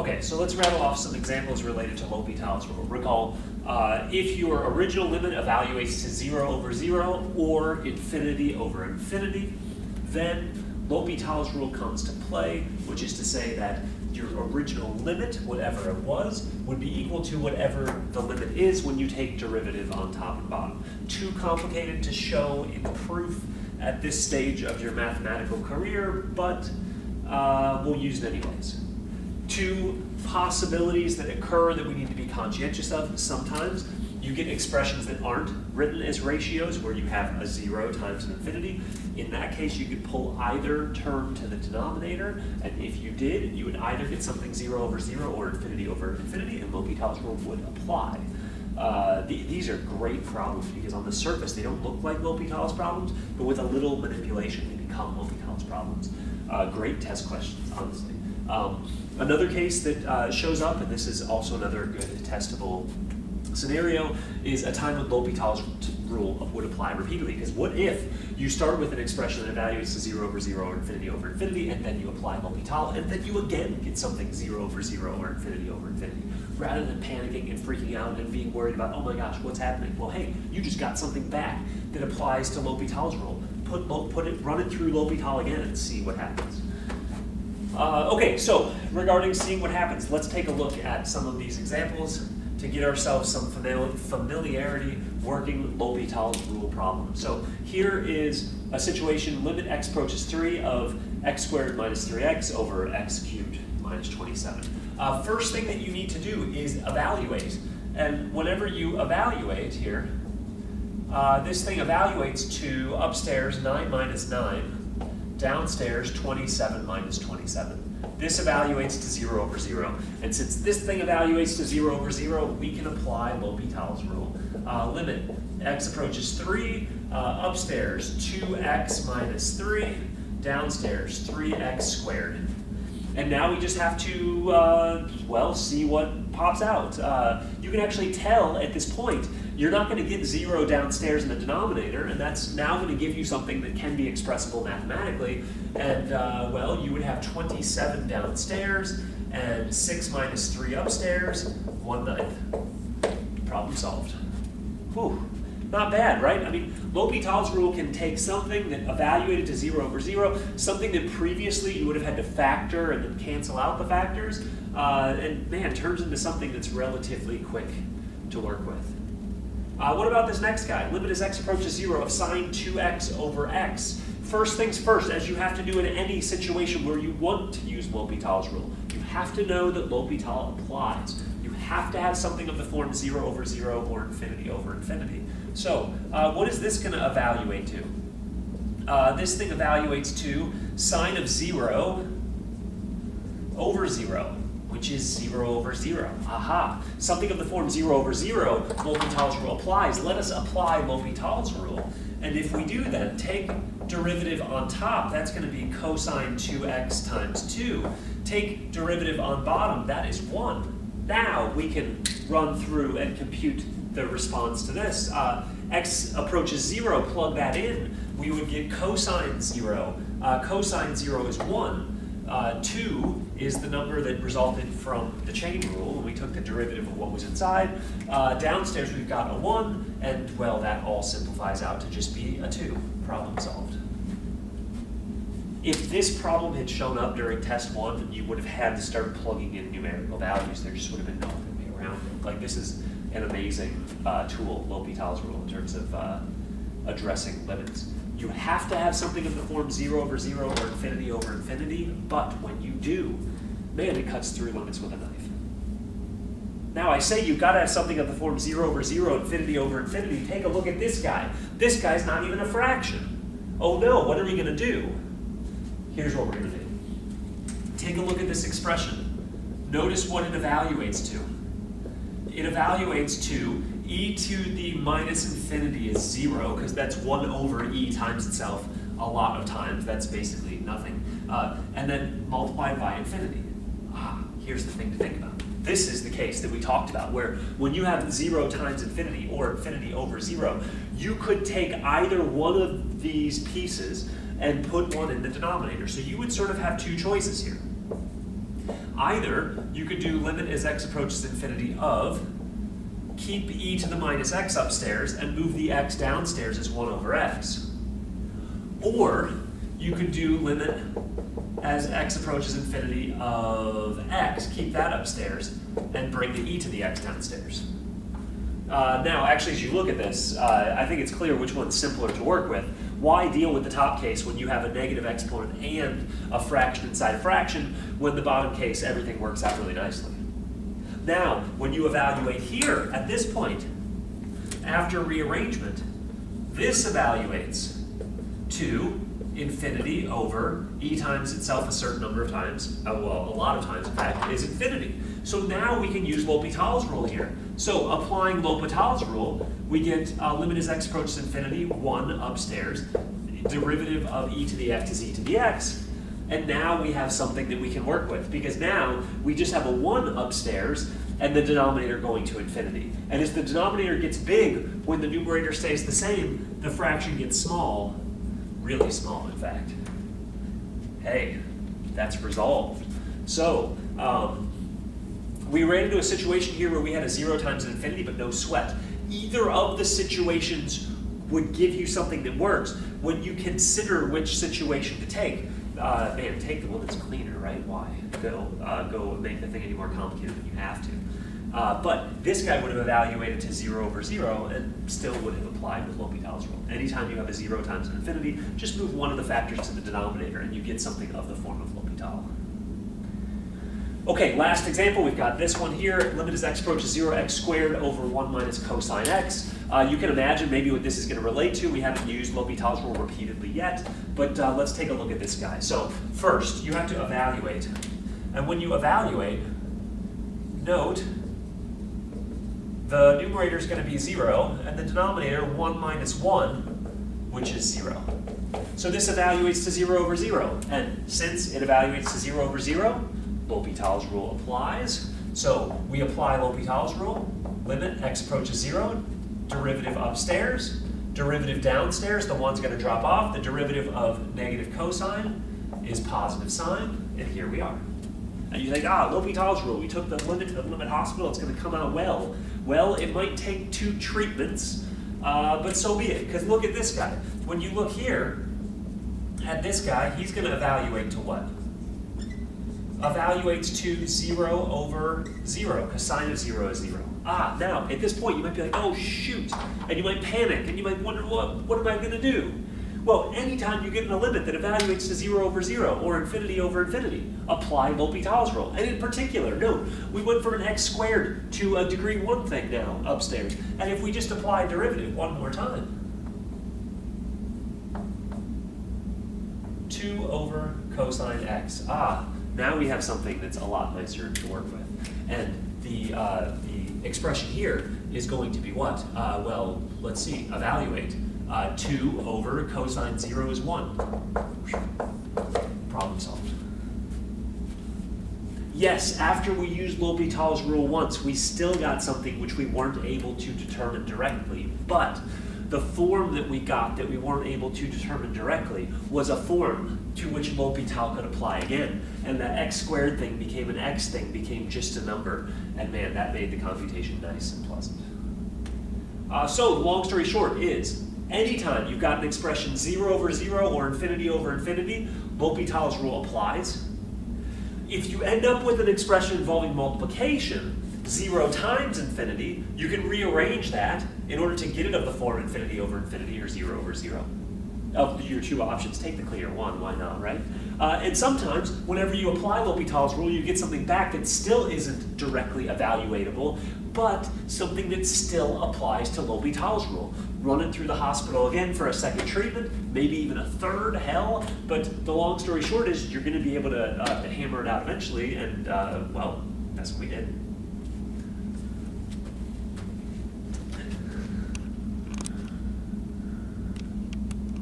Okay, so let's rattle off some examples related to L'Hopital's rule. Recall, if your original limit evaluates to 0 over 0 or infinity over infinity, then L'Hopital's rule comes to play, which is to say that your original limit, whatever it was, would be equal to whatever the limit is when you take derivative on top and bottom. Too complicated to show in proof at this stage of your mathematical career, but we'll use it anyways. Two possibilities that occur that we need to be conscientious of. Sometimes you get expressions that aren't written as ratios where you have a 0 times an infinity. In that case, you could pull either term to the denominator, and if you did, you would either get something 0 over 0 or infinity over infinity, and L'Hopital's rule would apply. These are great problems because on the surface they don't look like L'Hopital's problems, but with a little manipulation they become L'Hopital's problems. Great test questions, honestly. Another case that shows up, and this is also another good testable scenario, is a time when L'Hopital's rule would apply repeatedly. Because what if you start with an expression that evaluates to 0 over 0 or infinity over infinity, and then you apply L'Hopital, and then you again get something 0 over 0 or infinity over infinity, rather than panicking and freaking out and being worried about, oh my gosh, what's happening? Well, hey, you just got something back that applies to L'Hopital's rule. Run it through L'Hopital again and see what happens. Okay, so regarding seeing what happens, let's take a look at some of these examples to get ourselves some familiarity working L'Hopital's rule problem. So here is a situation, limit x approaches 3 of x squared minus 3x over x cubed minus 27. First thing that you need to do is evaluate. And whenever you evaluate here, this thing evaluates to upstairs 9 minus 9, downstairs 27 minus 27. This evaluates to 0 over 0. And since this thing evaluates to 0 over 0, we can apply L'Hopital's rule. Limit x approaches 3, upstairs 2x minus 3, downstairs 3x squared. And now we just have to, well, see what pops out. You can actually tell at this point, you're not going to get 0 downstairs in the denominator, and that's now going to give you something that can be expressible mathematically. And, well, you would have 27 downstairs and 6 minus 3 upstairs, 1/9. Problem solved. Whew. Not bad, right? I mean, L'Hopital's rule can take something that evaluated to 0 over 0, something that previously you would have had to factor and then cancel out the factors, and man, turns into something that's relatively quick to work with. What about this next guy? Limit as x approaches 0 of sine 2x over x. First things first, as you have to do in any situation where you want to use L'Hopital's rule, you have to know that L'Hopital applies. You have to have something of the form 0 over 0 or infinity over infinity. So, what is this going to evaluate to? This thing evaluates to sine of 0 over 0, which is 0 over 0. Aha! Something of the form 0 over 0, L'Hopital's rule applies. Let us apply L'Hopital's rule. And if we do then, take derivative on top, that's going to be cosine 2x times 2. Take derivative on bottom, that is 1. Now we can run through and compute the response to this. X approaches 0, plug that in, we would get cosine 0. Cosine 0 is 1. 2 is the number that resulted from the chain rule when we took the derivative of what was inside. Downstairs we've got a 1, and well, that all simplifies out to just be a 2. Problem solved. If this problem had shown up during test 1, you would have had to start plugging in numerical values. There just would have been nothing around it. Like, this is an amazing tool, L'Hopital's rule, in terms of addressing limits. You have to have something of the form 0 over 0 or infinity over infinity, but when you do, man, it cuts through limits with a knife. Now, I say you've got to have something of the form 0 over 0, infinity over infinity. Take a look at this guy. This guy's not even a fraction. Oh no, what are we going to do? Here's what we're going to do. Take a look at this expression. Notice what it evaluates to. It evaluates to e to the minus infinity is 0, because that's 1 over e times itself a lot of times. That's basically nothing. And then multiplied by infinity. Here's the thing to think about. This is the case that we talked about, where when you have 0 times infinity or infinity over 0, you could take either one of these pieces and put one in the denominator. So you would sort of have two choices here. Either you could do limit as x approaches infinity of keep e to the minus x upstairs and move the x downstairs as 1 over x. Or you could do limit as x approaches infinity of x, keep that upstairs, and bring the e to the x downstairs. Now, actually, as you look at this, I think it's clear which one's simpler to work with. Why deal with the top case when you have a negative exponent and a fraction inside a fraction, when the bottom case, everything works out really nicely? Now, when you evaluate here, at this point, after rearrangement, this evaluates to infinity over e times itself a certain number of times, well, a lot of times, in fact, is infinity. So now we can use L'Hopital's rule here. So applying L'Hopital's rule, we get limit as x approaches infinity, 1 upstairs, derivative of e to the x is e to the x, and now we have something that we can work with, because now we just have a 1 upstairs and the denominator going to infinity. And as the denominator gets big, when the numerator stays the same, the fraction gets small, really small in fact. Hey, that's resolved. So, we ran into a situation here where we had a 0 times an infinity, but no sweat. Either of the situations would give you something that works. When you consider which situation to take, man, take the one that's cleaner, right? Why? Go make the thing any more complicated than you have to. But this guy would have evaluated to 0 over 0 and still would have applied with L'Hopital's rule. Anytime you have a 0 times an infinity, just move one of the factors to the denominator and you get something of the form of L'Hopital. Okay, last example, we've got this one here. Limit as x approaches 0, x squared over 1 minus cosine x. You can imagine maybe what this is going to relate to. We haven't used L'Hopital's rule repeatedly yet, but let's take a look at this guy. So first, you have to evaluate. And when you evaluate, note the numerator is going to be 0, and the denominator 1 minus 1, which is 0. So this evaluates to 0 over 0. And since it evaluates to 0 over 0, L'Hopital's rule applies. So we apply L'Hopital's rule, limit x approaches 0, derivative upstairs, derivative downstairs, the 1's going to drop off, the derivative of negative cosine is positive sine, and here we are. And you think, L'Hopital's rule, we took the limit to the limit hospital, it's going to come out well. Well, it might take 2 treatments, but so be it, because look at this guy. When you look here at this guy, he's going to evaluate to what? Evaluates to 0 over 0, because sine of 0 is 0. Now, at this point, you might be like, oh, shoot, and you might panic, and you might wonder, what am I going to do? Well, anytime you get in a limit that evaluates to 0 over 0, or infinity over infinity, apply L'Hopital's rule. And in particular, note, we went from an x squared to a degree 1 thing now, upstairs. And if we just apply derivative one more time, 2 over cosine x. Now we have something that's a lot nicer to work with. And the expression here is going to be what? Well, let's see, evaluate. 2 over cosine 0 is 1. Problem solved. Yes, after we used L'Hopital's rule once, we still got something which we weren't able to determine directly, but the form that we got that we weren't able to determine directly was a form to which L'Hopital could apply again. And the x squared thing became an x thing, became just a number. And man, that made the computation nice and pleasant. So the long story short is, anytime you've got an expression 0 over 0 or infinity over infinity, L'Hopital's rule applies. If you end up with an expression involving multiplication, 0 times infinity, you can rearrange that in order to get it of the form infinity over infinity or 0 over 0. Of your 2 options, take the clear one, why not, right? And sometimes, whenever you apply L'Hopital's rule, you get something back that still isn't directly evaluatable, but something that still applies to L'Hopital's rule. Run it through the hospital again for a second treatment, maybe even a third, hell, but the long story short is you're going to be able to hammer it out eventually, and well, that's what we did.